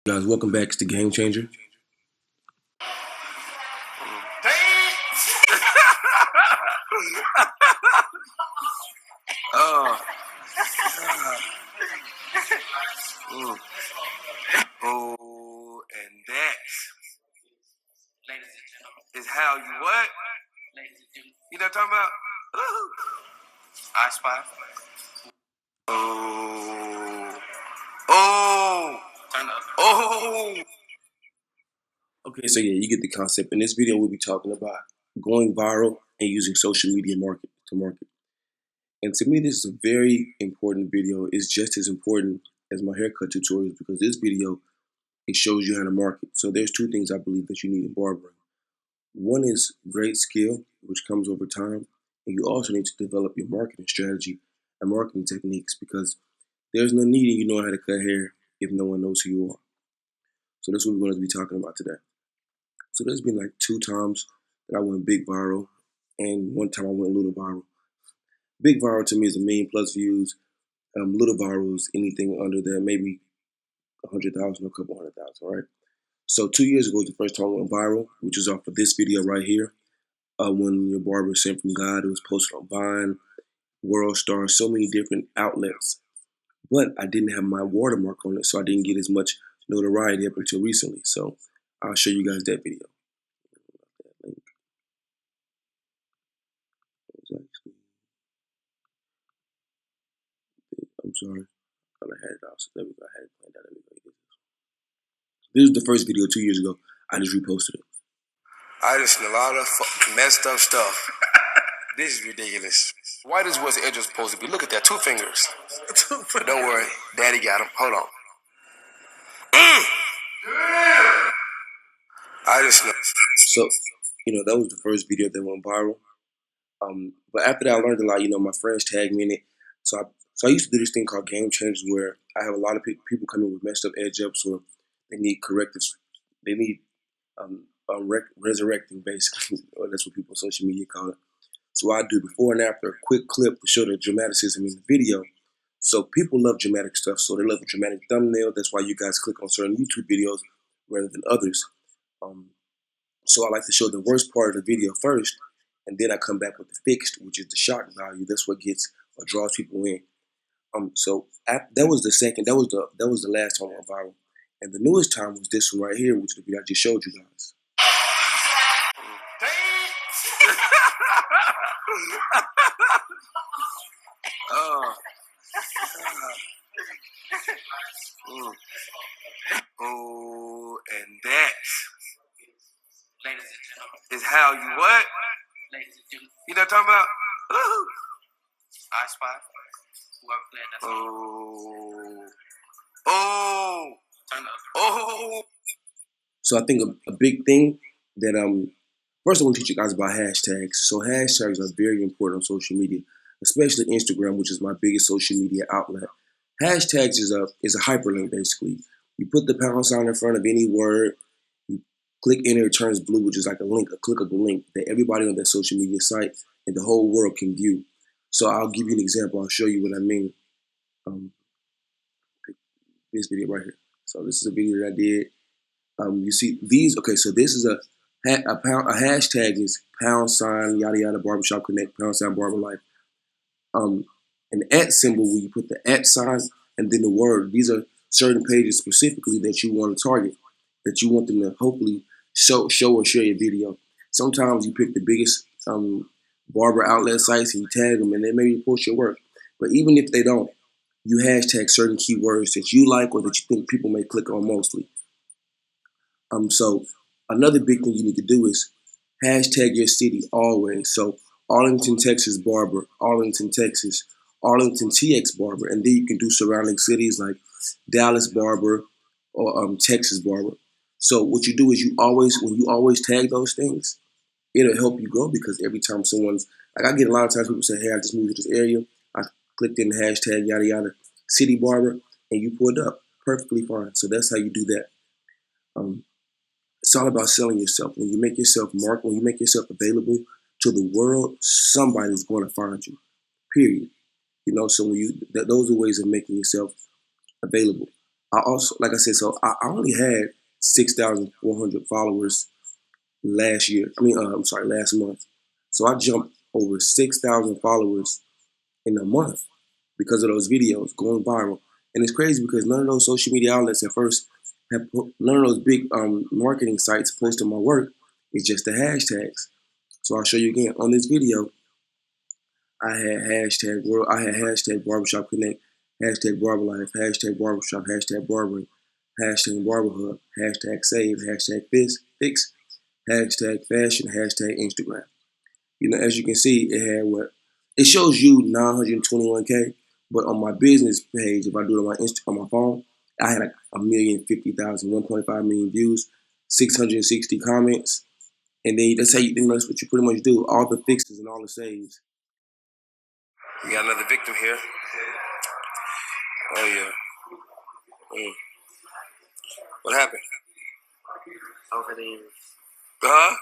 Guys, welcome back to Game Changer. Oh. Oh, and that, ladies and gentlemen, is how you what? Ladies and gentlemen. You know what I'm talking about? Ooh. I spy. Oh. Oh. Turn up. Oh. Okay, so yeah, you get the concept. In this video, we'll be talking about going viral and using social media to market. And to me, this is a very important video. It's just as important as my haircut tutorials because this video, it shows you how to market. So there's two things I believe that you need in barbering. One is great skill, which comes over time. And you also need to develop your marketing strategy and marketing techniques because there's no need in you knowing how to cut hair if no one knows who you are. So that's what we're going to be talking about today. So there's been like 2 times that I went big viral, and 1 time I went little viral. Big viral to me is 1 million plus views. Little viral is anything under that, maybe 100,000 or a couple 100,000, right? So 2 years ago was the first time I went viral, which is off of this video right here. When your barber sent from God, it was posted on Vine, World Star, so many different outlets. But I didn't have my watermark on it, so I didn't get as much notoriety up until recently. So I'll show you guys that video. I'm sorry. I thought I had it off. So there we go. I had it planned out. There we go. This was the first video 2 years ago. I just reposted it. I just seen a lot of messed up stuff. This is ridiculous. White is what the edge was supposed to be. Look at that, 2 fingers. But don't worry, Daddy got him. Hold on. I just know. So, that was the first video that went viral. But after that, I learned a lot. My friends tagged me in it. So I used to do this thing called Game Changers where I have a lot of people come in with messed up edge ups or they need correctives. They need resurrecting, basically. Or that's what people on social media call it. So I do before and after a quick clip to show the dramaticism in the video. So people love dramatic stuff. So they love a dramatic thumbnail. That's why you guys click on certain YouTube videos rather than others. So I like to show the worst part of the video first, and then I come back with the fixed, which is the shock value. That's what gets or draws people in. So that was the second. That was the last time I went viral, and the newest time was this one right here, which is the video I just showed you guys. Oh. Oh, and that, ladies and gentlemen, is how you what? Ladies and gentlemen. You know what I'm talking about? Ooh. I spy. Oh. Oh. Turn up. Oh. So I think a big thing that first I want to teach you guys about hashtags. So hashtags are very important on social media, especially Instagram, which is my biggest social media outlet. Hashtags is a hyperlink basically. You put the pound sign in front of any word, you click enter, it turns blue, which is like a clickable link that everybody on that social media site and the whole world can view. So I'll give you an example. I'll show you what I mean. This video right here. So this is a video that I did. You see these. Okay, so this is a hashtag is pound sign yada yada barbershop connect pound sign barber life. An @ symbol where you put the @ sign and then the word. These are certain pages specifically that you want to target, that you want them to hopefully show or share your video. Sometimes you pick the biggest barber outlet sites and you tag them and they maybe post your work. But even if they don't, you hashtag certain keywords that you like or that you think people may click on mostly. So another big thing you need to do is hashtag your city always. So Arlington, Texas barber, Arlington, Texas, Arlington TX barber, and then you can do surrounding cities like Dallas barber or Texas barber. So what you do is when you always tag those things, it'll help you grow because every time someone's like I get a lot of times people say, hey, I just moved to this area. I clicked in the hashtag yada yada city barber and you pulled up perfectly fine. So that's how you do that. It's all about selling yourself. When you make yourself when you make yourself available to the world, somebody's going to find you. Period. So those are ways of making yourself available. I also, like I said, so I only had 6,400 followers last year. I'm sorry, last month. So I jumped over 6,000 followers in a month because of those videos going viral. And it's crazy because none of those social media outlets at first none of those big marketing sites posted my work. It's just the hashtags. So I'll show you again on this video. I had hashtag barbershop connect, hashtag barber life, hashtag barbershop, hashtag barbering, hashtag barberhub, hashtag save, hashtag fix, hashtag fashion, hashtag Instagram. As you can see, it had it shows you 921K, but on my business page, if I do it on on my phone, I had a 1,050,000, 1.5 million views, 660 comments, and then that's that's what you pretty much do. All the fixes and all the saves. We got another victim here. Oh yeah. What happened? Over the years. Huh?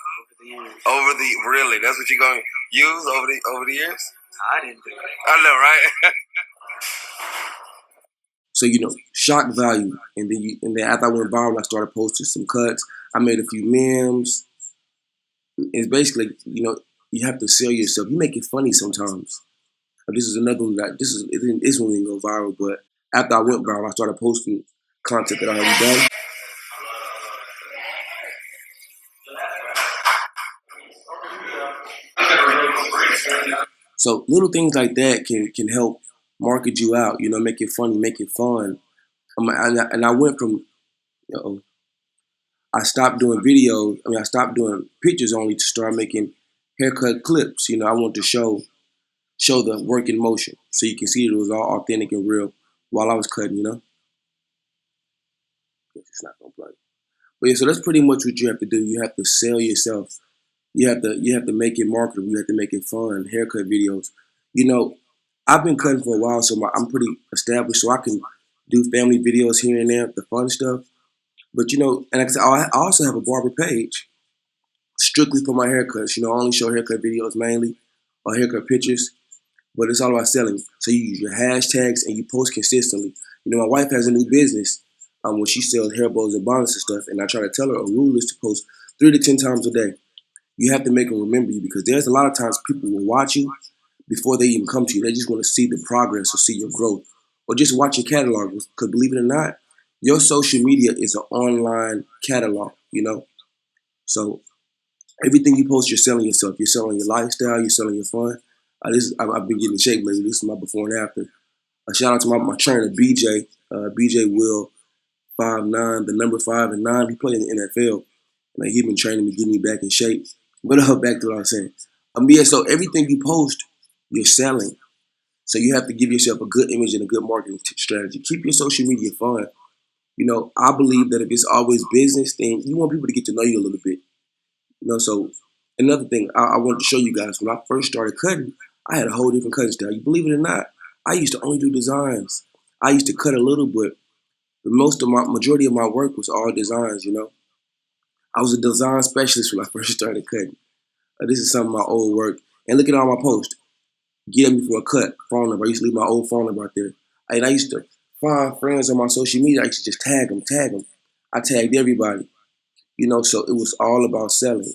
Over the years. Really? That's what you're gonna use over the years? I didn't do it. I know, right? So shock value, and then after I went viral, I started posting some cuts. I made a few memes. It's basically you have to sell yourself. You make it funny sometimes. This is another one this one didn't go viral, but after I went viral, I started posting content that I already done. So little things like that can help market you out. Make it funny, make it fun. And I went from I stopped doing videos. I stopped doing pictures only to start making haircut clips. I want to show the work in motion, so you can see that it was all authentic and real while I was cutting. It's not gonna play. But yeah, so that's pretty much what you have to do. You have to sell yourself. You have to make it marketable. You have to make it fun. Haircut videos. I've been cutting for a while, so I'm pretty established, so I can do family videos here and there, the fun stuff. But and like I said, I also have a barber page strictly for my haircuts. I only show haircut videos mainly, or haircut pictures. But it's all about selling. So you use your hashtags and you post consistently. My wife has a new business where she sells hair bows and bonnets and stuff, and I try to tell her a rule is to post 3 to 10 times a day. You have to make them remember you, because there's a lot of times people will watch you before they even come to you. They just want to see the progress or see your growth, or just watch your catalog. Because believe it or not, your social media is an online catalog. So everything you post, you're selling yourself. You're selling your lifestyle. You're selling your fun. I've been getting in shape lately. This is my before and after. A shout out to my trainer, BJ. BJ Will 5'9", the number 5 and 9. He played in the NFL. Like, he been training me, getting me back in shape. But back to what I was saying. Yeah, so everything you post, you're selling. So you have to give yourself a good image and a good marketing strategy. Keep your social media fun. I believe that if it's always business, then you want people to get to know you a little bit. So another thing I wanted to show you guys, when I first started cutting, I had a whole different cutting style. You believe it or not, I used to only do designs. I used to cut a little, but the majority of my work was all designs. I was a design specialist when I first started cutting. This is some of my old work. And look at all my posts. Get me for a cut, phone number. I used to leave my old phone number out there. And I used to find friends on my social media. I used to just tag them. I tagged everybody. So it was all about selling.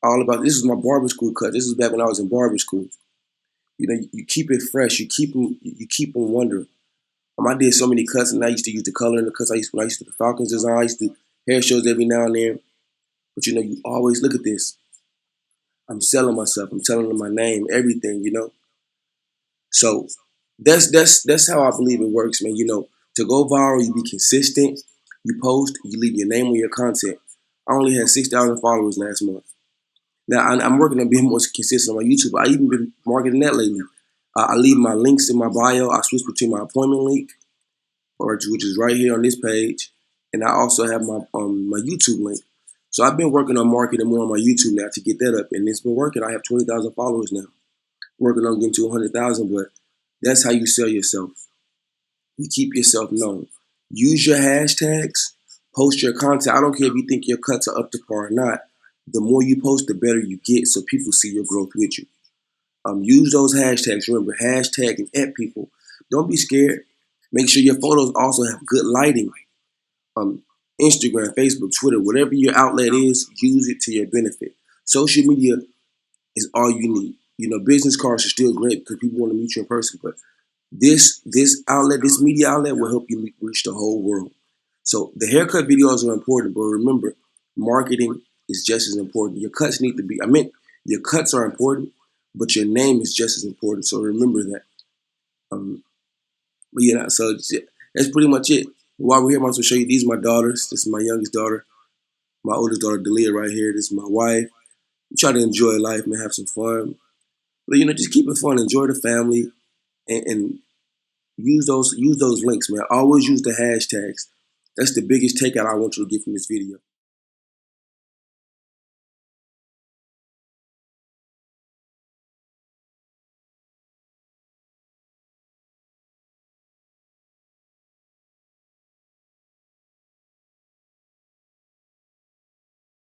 This is my barber school cut. This is back when I was in barber school. You keep it fresh. You keep them wondering. I did so many cuts, and I used to use the color in the cuts. When I used to do the Falcons design, I used to do hair shows every now and then. But you always look at this. I'm selling myself. I'm telling them my name, everything. So that's how I believe it works, man. To go viral, you be consistent. You post. You leave your name on your content. I only had 6,000 followers last month. Now, I'm working on being more consistent on my YouTube. I even been marketing that lately. I leave my links in my bio. I switch between my appointment link, which is right here on this page, and I also have my YouTube link. So I've been working on marketing more on my YouTube now to get that up, and it's been working. I have 20,000 followers now. Working on getting to 100,000, but that's how you sell yourself. You keep yourself known. Use your hashtags. Post your content. I don't care if you think your cuts are up to par or not. The more you post, the better you get, so people see your growth with you. Use those hashtags. Remember, hashtag and at people. Don't be scared. Make sure your photos also have good lighting. Um, Instagram, Facebook, Twitter, whatever your outlet is, use it to your benefit. Social media is all you need. You know, business cards are still great because people want to meet you in person, but this outlet, this media outlet will help you reach the whole world. So the haircut videos are important, but remember, marketing is just as important. Your cuts need to be, your cuts are important, but your name is just as important. So remember that. Um, but yeah, so that's pretty much it. While we're here, I'm going to show you, these are my daughters. This is my youngest daughter, my oldest daughter, Delia, right here. This is my wife. We try to enjoy life, man, have some fun. But just keep it fun, enjoy the family, and use those links, man. Always use the hashtags. That's the biggest takeout I want you to get from this video.